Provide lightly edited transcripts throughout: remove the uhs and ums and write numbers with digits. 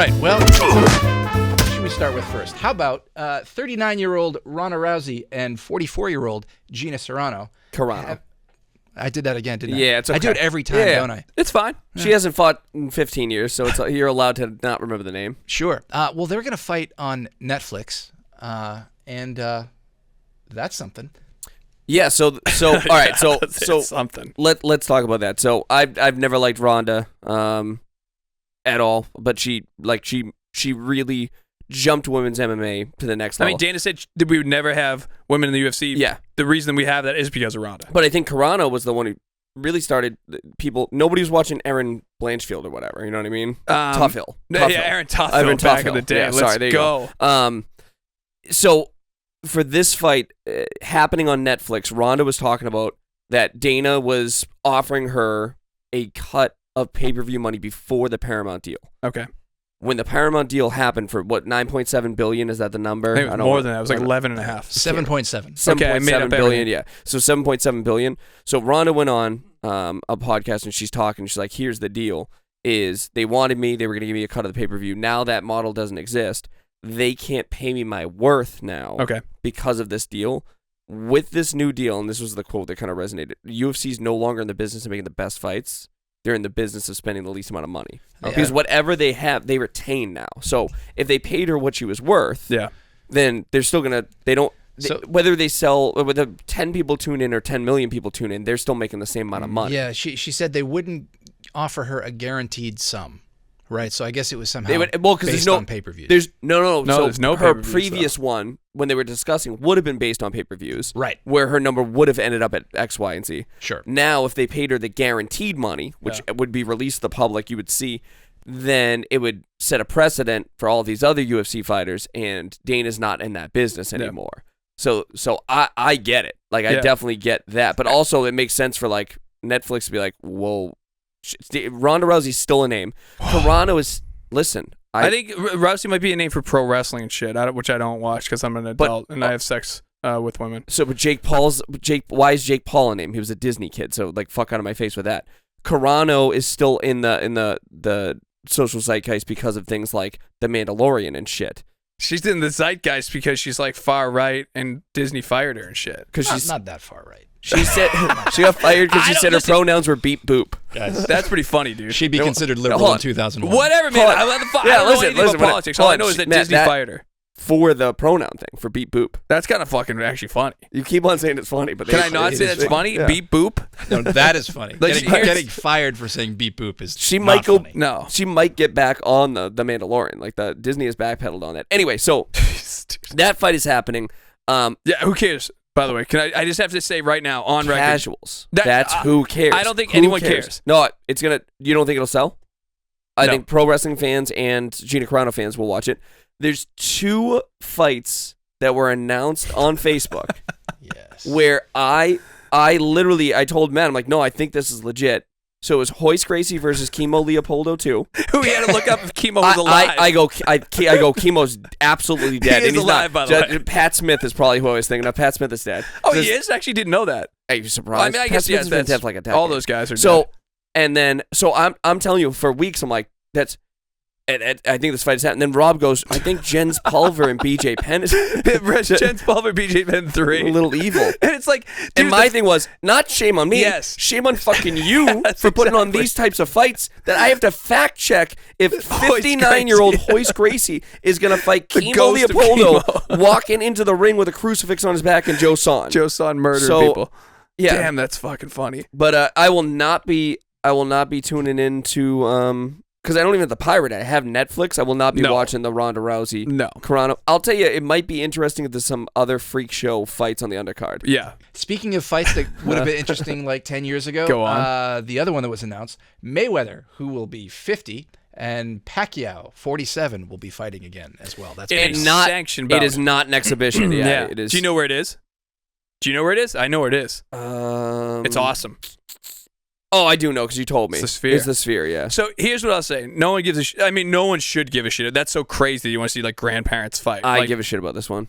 right. Well, what should we start with first? How about 39-year-old Ronda Rousey and 44-year-old Gina Carano? I did that again, didn't I? Yeah, it's okay. I do it every time, don't I? It's fine. She hasn't fought in 15 years, so you're allowed to not remember the name. Sure. Well, they're going to fight on Netflix, and that's something. Yeah. So all right. So something. Let's talk about that. So I've never liked Ronda at all, but she really jumped women's MMA to the next level. I mean, Dana said that we would never have women in the UFC. Yeah. The reason we have that is because of Ronda. But I think Carano was the one who really started people. Nobody was watching Erin Blanchfield or whatever. You know what I mean? Tough Hill. Aaron Toughill back in the day. Yeah, Let's go. So for this fight happening on Netflix, Ronda was talking about that Dana was offering her a cut of pay-per-view money before the Paramount deal. Okay. When the Paramount deal happened for what, $9.7 billion, is that the number? I think it was more than that. It was like 11.5. 7.7. Okay, I made up $7.7 billion, yeah. So $7.7 billion. So Ronda went on a podcast and she's talking. She's like, here's the deal, is they wanted me. They were going to give me a cut of the pay-per-view. Now that model doesn't exist. They can't pay me my worth now because of this deal. With this new deal, and this was the quote that kind of resonated, UFC's no longer in the business of making the best fights. They're in the business of spending the least amount of money. Because whatever they have, they retain now. So if they paid her what she was worth, then they're still going to, whether they sell, whether 10 people tune in or 10 million people tune in, they're still making the same amount of money. Yeah, she said they wouldn't offer her a guaranteed sum. Right, so I guess it was somehow based on pay-per-views. There's no. So there's no her pay-per-views, previous one, when they were discussing, would have been based on pay-per-views. Right. Where her number would have ended up at X, Y, and Z. Sure. Now, if they paid her the guaranteed money, which would be released to the public, you would see, then it would set a precedent for all these other UFC fighters, and Dana's not in that business anymore. So I get it. Like, I definitely get that. But also, it makes sense for, like, Netflix to be like, whoa, Ronda Rousey's still a name. Carano is... Listen, I think Rousey might be a name for pro wrestling and shit, which I don't watch because I'm an adult and I have sex with women. So, but why is Jake Paul a name? He was a Disney kid, so like fuck out of my face with that. Carano is still in the social zeitgeist because of things like The Mandalorian and shit. She's in the zeitgeist because she's like far right and Disney fired her and shit. Because she's not that far right. She said she got fired because she said her pronouns were beep boop. Guys, that's pretty funny, dude. She'd be considered liberal in 2001. Whatever, man. I don't know anything about politics. All I know is that Disney fired her. For the pronoun thing, for beep boop. That's kind of fucking actually funny. You keep on saying it's funny, but can I not say that's funny? Yeah. Beep boop. No, that is funny. Like, getting fired for saying beep boop is not funny. No, she might get back on the Mandalorian. Like the Disney has backpedaled on that. Anyway, so that fight is happening. Yeah, who cares? By the way, can I just have to say right now on record, casuals. That's who cares. I don't think anyone cares. No, it's gonna. You don't think it'll sell? I think pro wrestling fans and Gina Carano fans will watch it. There's 2 fights that were announced on Facebook. Yes. Where I literally told Matt, I'm like, no, I think this is legit. So it was Royce Gracie versus Kimo Leopoldo 2. Who we had to look up if Kimo was alive. I go, Kimo's absolutely dead. He and is he's alive, not, by the way. Pat Smith is probably who I was thinking of. Pat Smith is dead. Oh, he is? Actually didn't know that. Are you surprised? Well, I mean, I guess, yes, been dead for like a decade. All those guys are dead. And then, I'm telling you, for weeks, I'm like, I think this fight is happening. Then Rob goes, I think Jens Pulver and BJ Penn is... Jens Pulver, BJ Penn 3. A little evil. And it's like... Dude, and my thing was, not shame on me. Yes. Shame on fucking you for putting on these types of fights that I have to fact check if 59-year-old Royce Gracie is going to fight Kimo Leopoldo walking into the ring with a crucifix on his back and Joe Son. Joe Son murdered people. Yeah. Damn, that's fucking funny. But I will not be tuning into... Because I don't even have the pirate. I have Netflix. I will not be watching the Ronda Rousey. No. Carano. I'll tell you, it might be interesting if there's some other freak show fights on the undercard. Yeah. Speaking of fights that would have been interesting like 10 years ago, go on. The other one that was announced, Mayweather, who will be 50, and Pacquiao, 47, will be fighting again as well. That's not sanctioned bout. It is not an exhibition. Yeah, it is. Do you know where it is? I know where it is. It's awesome. Oh, I do know because you told me. It's the Sphere. It's the Sphere, yeah. So here's what I'll say. No one gives a shit. I mean, no one should give a shit. That's so crazy that you want to see like grandparents fight. I give a shit about this one.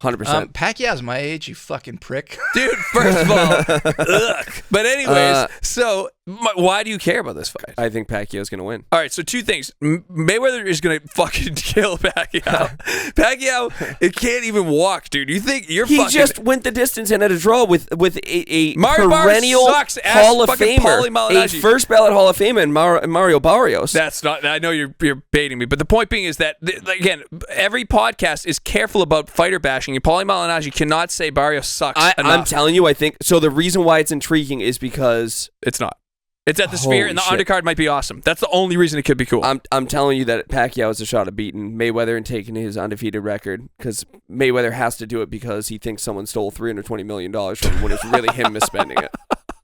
100%. Pacquiao's my age, you fucking prick. Dude, first of all, ugh. But anyways, so why do you care about this fight? I think Pacquiao's going to win. All right, so two things. Mayweather is going to fucking kill Pacquiao. Pacquiao, it can't even walk, dude. You think you're He just went the distance and had a draw with a perennial Hall of Famer, a first ballot Hall of Famer in Mario Barrios. That's not. I know you're baiting me, but the point being is that again, every podcast is careful about fighter bashing. And Paulie Malignaggi cannot say Barrios sucks. I'm telling you, I think so. The reason why it's intriguing is because it's not. It's at the Sphere, and the undercard might be awesome. That's the only reason it could be cool. I'm telling you that Pacquiao is a shot of beating Mayweather and taking his undefeated record, because Mayweather has to do it because he thinks someone stole $320 million from him when it's really him misspending it.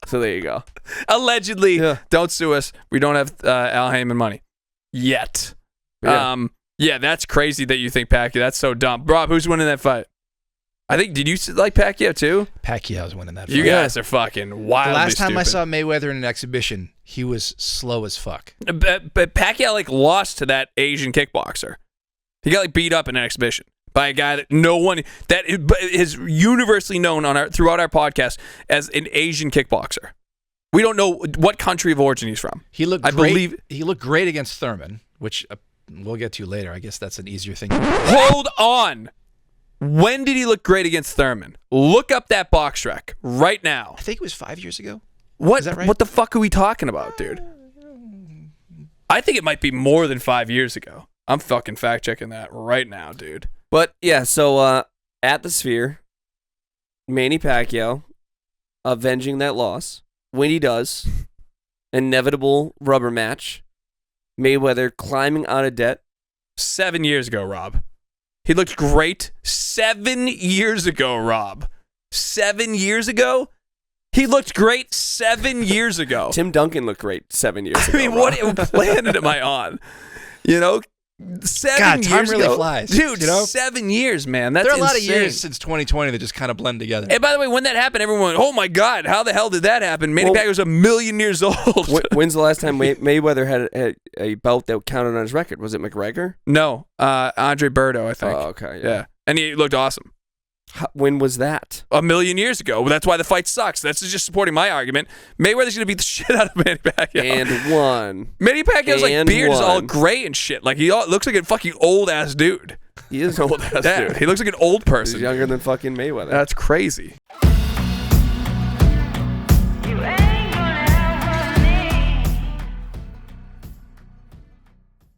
So there you go. Allegedly, don't sue us. We don't have Al Heyman money yet. Yeah, that's crazy that you think Pacquiao. That's so dumb. Rob, who's winning that fight? I think, did you like Pacquiao too? Pacquiao's winning that fight. You guys are fucking wildly The last time stupid. I saw Mayweather in an exhibition, he was slow as fuck. But Pacquiao lost to that Asian kickboxer. He got beat up in an exhibition by a guy that that is universally known throughout our podcast as an Asian kickboxer. We don't know what country of origin he's from. He looked great against Thurman, which we'll get to later. I guess that's an easier thing. Hold on. When did he look great against Thurman? Look up that box rec right now. I think it was 5 years ago. What? Is that right? What the fuck are we talking about, dude? I think it might be more than 5 years ago. I'm fucking fact checking that right now, dude. But yeah, so at the Sphere, Manny Pacquiao avenging that loss. When he does, inevitable rubber match. Mayweather climbing out of debt. 7 years ago, Rob. He looked great 7 years ago, Rob. 7 years ago? He looked great 7 years ago. Tim Duncan looked great 7 years ago. I mean, what planet am I on? You know? 7 years time really ago. flies. Dude, you know? 7 years, man. That's There are a lot of insane. years since 2020 that just kind of blend together. And by the way, when that happened, everyone went, oh my God, how the hell did that happen? Manny Pacquiao was 1,000,000 years old. When's the last time Mayweather had a bout that counted on his record? Was it McGregor? No, Andre Berto, I think. Oh, okay. Yeah. And he looked awesome. When was that? 1,000,000 years ago. Well, that's why the fight sucks. That's just supporting my argument. Mayweather's going to beat the shit out of Manny Pacquiao. And won. Manny Pacquiao's beard is all gray and shit. He looks like a fucking old-ass dude. He is an old-ass dude. He looks like an old person. He's younger than fucking Mayweather. That's crazy.